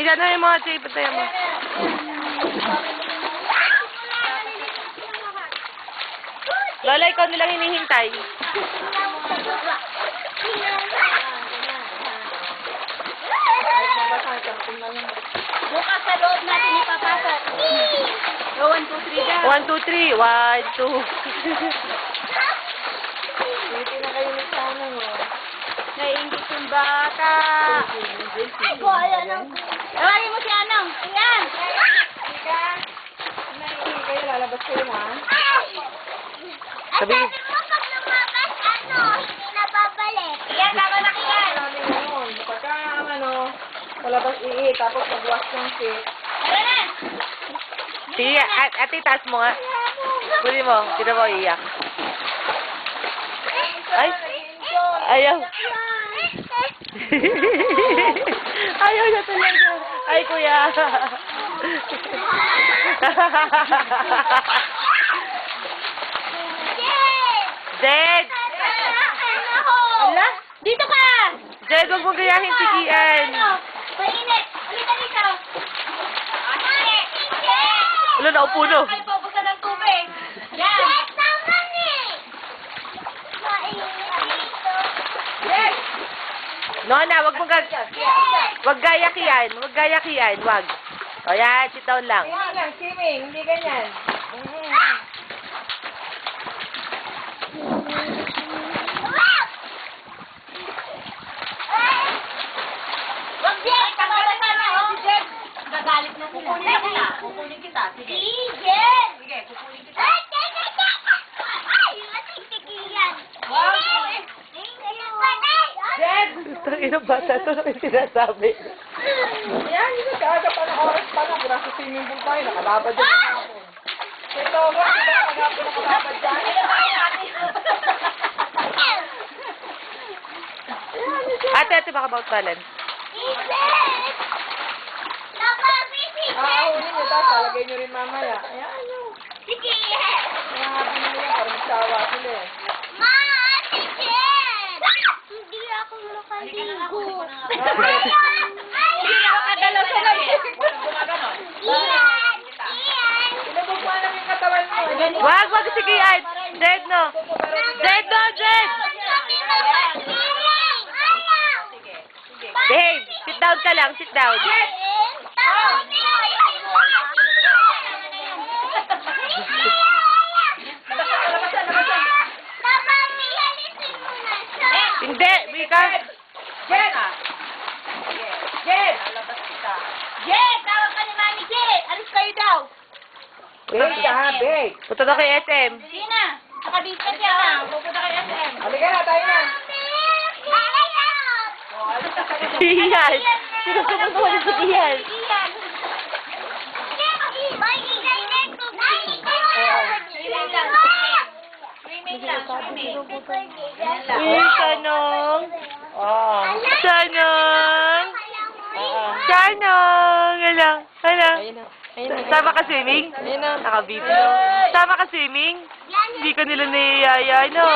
Gano'n mo, Jay, patayan mo. Lola, ikaw nilang hinihintay. Bukas sa loob natin ipapasok. 1, 2, 3 daw. 1, 2, 3. 1, 2. Hindi na kayo nagsana mo. Naiingit yung bata. Ay, ko, ayan. Tawagin mo si Anong. Ayan. Ika. Naiingit kayo, lalabas kayo, ha? Sabi. Sabi mo, pag lumabas, hindi na babalik. Yan, tama na kiyan. Sabi ngayon, pagka, palabas tapos mag-wash ng fit. Tara na! Sige, ate, taas mo nga. Puli mo, sino mo iiyak. Ay, ayaw. Ayaw na talaga. Ay, kuya. Jed! Ala, dito ka! Jed, huwag mong gayahin si Kian. Mainit! Halika dito! Wala, naupo no. Ay, pabusan ng tubig. Yan! Yes! No, na, wag mong wag gaya Kian. Wag gaya Kian, wag. O yan, sit down lang. Swimming lang, swimming. Hindi ganyan. Wag Jen! Kamalan ka na, oh! Jen! Gagalit na sila. Kukunin kita. Kukunin kita. Sige. Jen! Sige, kukunin kita. Ay, matigtigilan. Wow! Jen! Ito, inong bata ito na yung sinasabi. Yan, hindi ka aga pa ng oras pa na. Kung nasa swimming pool tayo, nakalabad dyan sa hapon. Ito, wag ka nakalabad dyan. Ate, baka about balance. Uunin nyo, tapos talagay nyo rin mamaya. Ayan, yun. Sige. Kaya nga pinili yan, parang magsawa sila eh. Ma, Ate Jen! Hindi ako makaligo. Hindi na makadalaw sa lamig. Iyan! Iyan! Pinabugwa lang yung katawan mo. Wag si Kian. Jed, no. Jed, no, Jed. Behave. Sit down ka lang, sit down. Hindi, Mika. Jen! Jen! Jen! Tawag ka ni Mami Jen! Alis kayo daw! Bake ka ha, bake! Punta na kay SM. Sige na! Nakabit ka siya na! Pupunta kay SM! Halika na, tayo na! Oh, alis ka sa Kian. Sino sumunod ko si Kian? Swimming lang, swimming. Sanong. Oh. Sanong. Sanong. Hala. Sama ka swimming? Nakabito. Sama ka swimming? Hindi ka nila niyayaya, no?